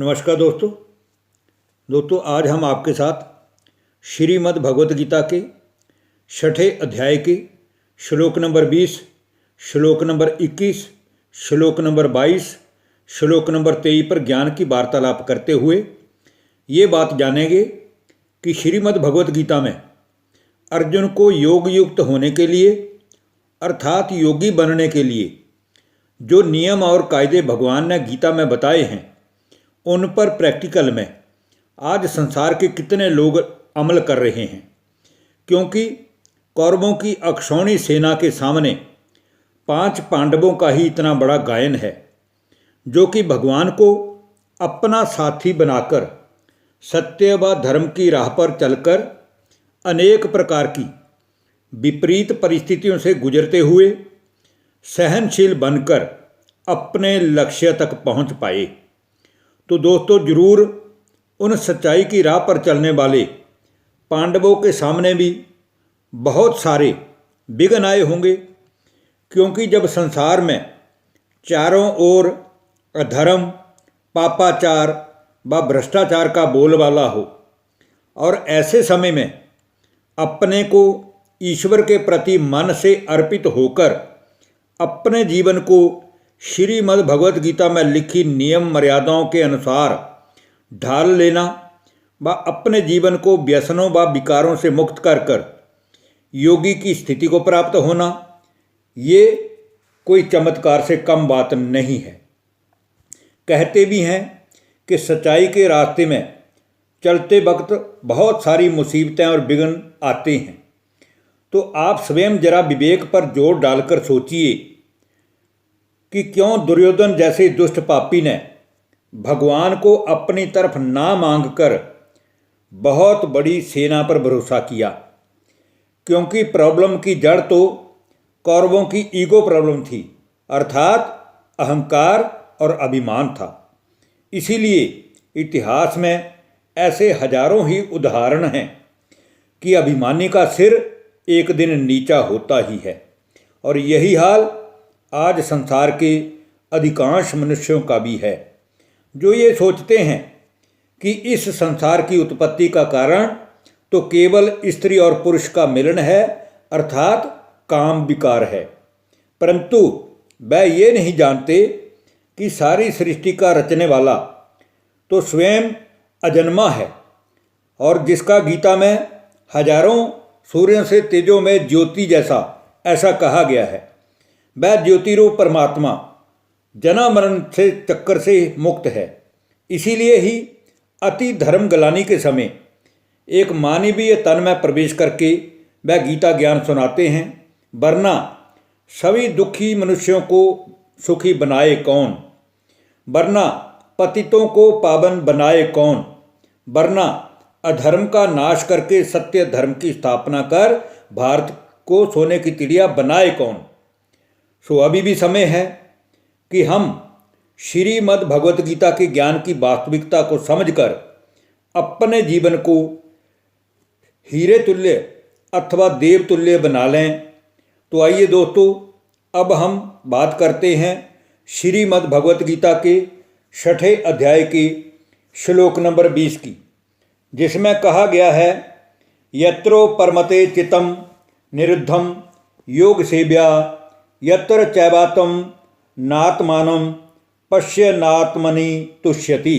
नमस्कार दोस्तों आज हम आपके साथ श्रीमद् भगवत गीता के छठे अध्याय के श्लोक नंबर 20, श्लोक नंबर 21, श्लोक नंबर 22, श्लोक नंबर 23 पर ज्ञान की वार्तालाप करते हुए ये बात जानेंगे कि श्रीमद् भगवत गीता में अर्जुन को योग युक्त होने के लिए अर्थात योगी बनने के लिए जो नियम और कायदे भगवान ने गीता में बताए हैं उन पर प्रैक्टिकल में आज संसार के कितने लोग अमल कर रहे हैं। क्योंकि कौरवों की अक्षौणी सेना के सामने 5 पांडवों का ही इतना बड़ा गायन है जो कि भगवान को अपना साथी बनाकर सत्य व धर्म की राह पर चलकर अनेक प्रकार की विपरीत परिस्थितियों से गुजरते हुए सहनशील बनकर अपने लक्ष्य तक पहुंच पाए। तो दोस्तों जरूर उन सच्चाई की राह पर चलने वाले पांडवों के सामने भी बहुत सारे विघ्न आए होंगे। क्योंकि जब संसार में चारों ओर अधर्म, पापाचार व भ्रष्टाचार का बोलबाला हो और ऐसे समय में अपने को ईश्वर के प्रति मन से अर्पित होकर अपने जीवन को श्रीमद् भगवत गीता में लिखी नियम मर्यादाओं के अनुसार ढाल लेना व अपने जीवन को व्यसनों व विकारों से मुक्त कर कर योगी की स्थिति को प्राप्त होना, ये कोई चमत्कार से कम बात नहीं है। कहते भी हैं कि सच्चाई के रास्ते में चलते वक्त बहुत सारी मुसीबतें और विघ्न आते हैं। तो आप स्वयं जरा विवेक पर जोर डालकर सोचिए कि क्यों दुर्योधन जैसे दुष्ट पापी ने भगवान को अपनी तरफ ना मांगकर बहुत बड़ी सेना पर भरोसा किया। क्योंकि प्रॉब्लम की जड़ तो कौरवों की ईगो प्रॉब्लम थी, अर्थात अहंकार और अभिमान था। इसीलिए इतिहास में ऐसे हजारों ही उदाहरण हैं कि अभिमानी का सिर एक दिन नीचा होता ही है। और यही हाल आज संसार के अधिकांश मनुष्यों का भी है, जो ये सोचते हैं कि इस संसार की उत्पत्ति का कारण तो केवल स्त्री और पुरुष का मिलन है, अर्थात काम विकार है। परंतु वह ये नहीं जानते कि सारी सृष्टि का रचने वाला तो स्वयं अजन्मा है और जिसका गीता में हजारों सूर्यों से तेजों में ज्योति जैसा ऐसा कहा गया है। वह ज्योतिरूप परमात्मा जना मरण से चक्कर से मुक्त है। इसीलिए ही अति धर्म गलानी के समय एक मानवीय तन में प्रवेश करके वह गीता ज्ञान सुनाते हैं। वरना सभी दुखी मनुष्यों को सुखी बनाए कौन, वरना पतितों को पावन बनाए कौन, वरना अधर्म का नाश करके सत्य धर्म की स्थापना कर भारत को सोने की चिड़िया बनाए कौन। सो अभी भी समय है कि हम श्रीमद् भगवत गीता के ज्ञान की वास्तविकता को समझकर अपने जीवन को हीरे तुल्य अथवा देव तुल्य बना लें। तो आइए दोस्तों अब हम बात करते हैं श्रीमद् भगवत गीता के छठे अध्याय के श्लोक नंबर 20 की, जिसमें कहा गया है यत्रो परमते चितम निरुद्धम योग सेव्या यत्र चैवातम नात्मानं पश्य नात्मनि तुष्यति।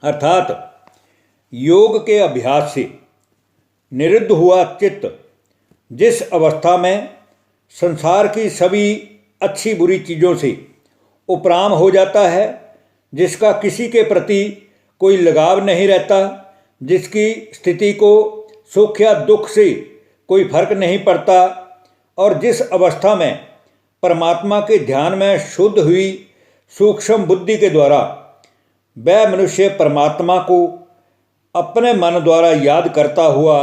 अर्थात योग के अभ्यास से निरुद्ध हुआ चित्त जिस अवस्था में संसार की सभी अच्छी बुरी चीज़ों से उपराम हो जाता है, जिसका किसी के प्रति कोई लगाव नहीं रहता, जिसकी स्थिति को सुख या दुख से कोई फर्क नहीं पड़ता और जिस अवस्था में परमात्मा के ध्यान में शुद्ध हुई सूक्ष्म बुद्धि के द्वारा वह मनुष्य परमात्मा को अपने मन द्वारा याद करता हुआ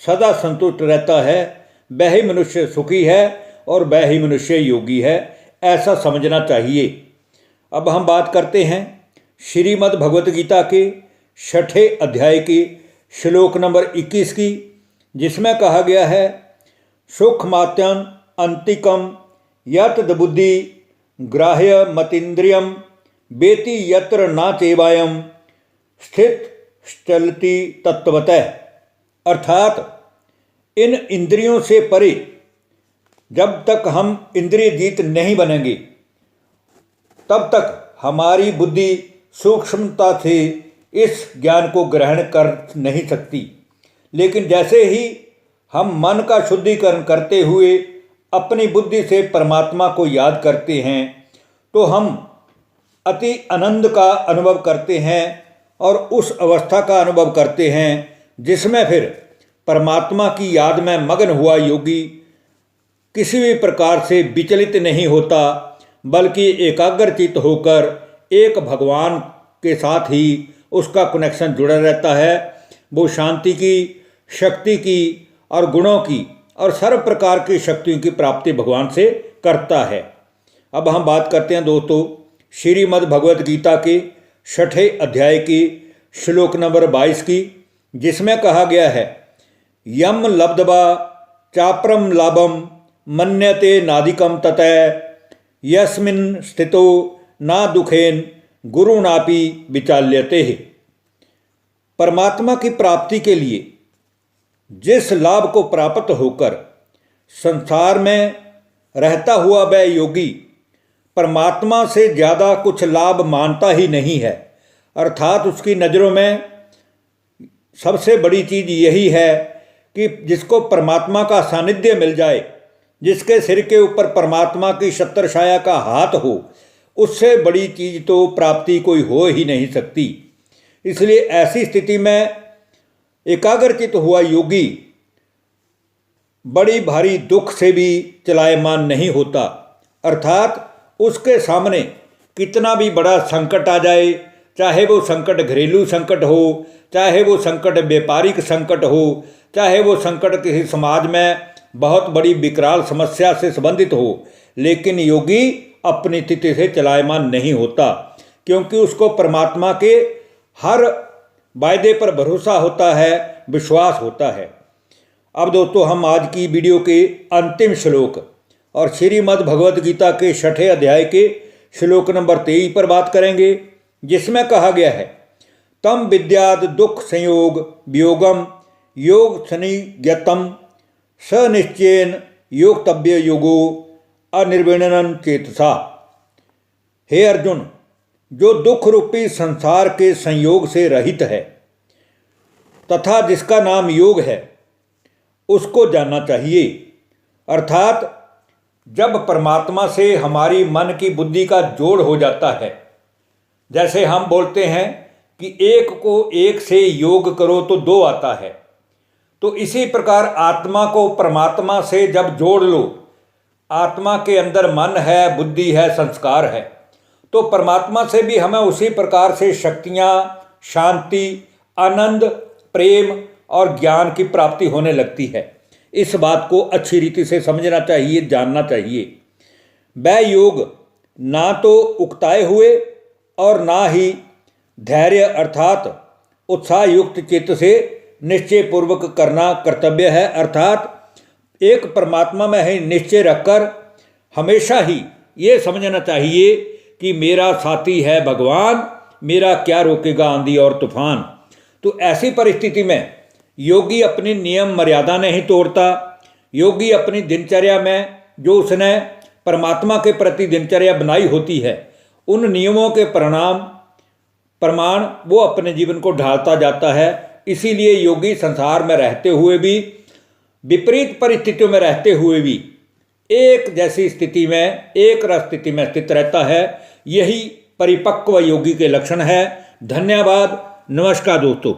सदा संतुष्ट रहता है, वह ही मनुष्य सुखी है और वह ही मनुष्य योगी है, ऐसा समझना चाहिए। अब हम बात करते हैं श्रीमद् भगवत गीता के छठे अध्याय के श्लोक नंबर 21 की, जिसमें कहा गया है सुखमात्यं अंतिकम यत बुद्धि ग्राह्य मतीन्द्रियम बेति यत्र न चेवायम स्थित चलती तत्वतः। अर्थात इन इंद्रियों से परे जब तक हम इंद्रिय जीत नहीं बनेंगे तब तक हमारी बुद्धि सूक्ष्मता से इस ज्ञान को ग्रहण कर नहीं सकती। लेकिन जैसे ही हम मन का शुद्धिकरण करते हुए अपनी बुद्धि से परमात्मा को याद करते हैं तो हम अति आनंद का अनुभव करते हैं और उस अवस्था का अनुभव करते हैं जिसमें फिर परमात्मा की याद में मग्न हुआ योगी किसी भी प्रकार से विचलित नहीं होता, बल्कि एकाग्रचित होकर एक भगवान के साथ ही उसका कनेक्शन जुड़ा रहता है। वो शांति की, शक्ति की और गुणों की और सर्व प्रकार की शक्तियों की प्राप्ति भगवान से करता है। अब हम बात करते हैं दोस्तों श्रीमद् भगवत गीता के 6ठे अध्याय की श्लोक नंबर 22 की, जिसमें कहा गया है यम लब्ध्वा चाप्रम लाभम मन्यते नादिकम ततः यस्मिन् स्थितो ना दुखेन गुरुनापि विचाल्यते। परमात्मा की प्राप्ति के लिए जिस लाभ को प्राप्त होकर संसार में रहता हुआ वह योगी परमात्मा से ज़्यादा कुछ लाभ मानता ही नहीं है। अर्थात उसकी नज़रों में सबसे बड़ी चीज़ यही है कि जिसको परमात्मा का सानिध्य मिल जाए, जिसके सिर के ऊपर परमात्मा की छत्र छाया का हाथ हो, उससे बड़ी चीज़ तो प्राप्ति कोई हो ही नहीं सकती। इसलिए ऐसी स्थिति में एकाग्रचित हुआ योगी बड़ी भारी दुख से भी चलायमान नहीं होता। अर्थात उसके सामने कितना भी बड़ा संकट आ जाए, चाहे वो संकट घरेलू संकट हो, चाहे वो संकट व्यापारिक संकट हो, चाहे वो संकट किसी समाज में बहुत बड़ी विकराल समस्या से संबंधित हो, लेकिन योगी अपनी स्थिति से चलायमान नहीं होता, क्योंकि उसको परमात्मा के हर वायदे पर भरोसा होता है, विश्वास होता है। अब दोस्तों हम आज की वीडियो के अंतिम श्लोक और श्रीमद् भगवत गीता के 6ठे अध्याय के श्लोक नंबर 23 पर बात करेंगे, जिसमें कहा गया है तम विद्याद दुख संयोग वियोगम योग सनिज्ञतम स निश्चयन योगतव्य योगो अनिर्विणन चेतसा। हे अर्जुन, जो दुख रूपी संसार के संयोग से रहित है तथा जिसका नाम योग है, उसको जानना चाहिए। अर्थात जब परमात्मा से हमारी मन की बुद्धि का जोड़ हो जाता है, जैसे हम बोलते हैं कि एक को एक से योग करो तो 2 आता है, तो इसी प्रकार आत्मा को परमात्मा से जब जोड़ लो, आत्मा के अंदर मन है, बुद्धि है, संस्कार है, तो परमात्मा से भी हमें उसी प्रकार से शक्तियाँ, शांति, आनंद, प्रेम और ज्ञान की प्राप्ति होने लगती है। इस बात को अच्छी रीति से समझना चाहिए, जानना चाहिए। वह योग ना तो उकताए हुए और ना ही धैर्य अर्थात उत्साह युक्त चित्त से निश्चय पूर्वक करना कर्तव्य है। अर्थात एक परमात्मा में ही निश्चय रखकर हमेशा ही ये समझना चाहिए कि मेरा साथी है भगवान, मेरा क्या रोकेगा आंधी और तूफान। तो ऐसी परिस्थिति में योगी अपनी नियम मर्यादा नहीं तोड़ता। योगी अपनी दिनचर्या में जो उसने परमात्मा के प्रति दिनचर्या बनाई होती है, उन नियमों के प्रमाण वो अपने जीवन को ढालता जाता है। इसीलिए योगी संसार में रहते हुए भी, विपरीत परिस्थितियों में रहते हुए भी एक जैसी स्थिति में, एक रस स्थिति में स्थित रहता है। यही परिपक्व योगी के लक्षण है। धन्यवाद। नमस्कार दोस्तों।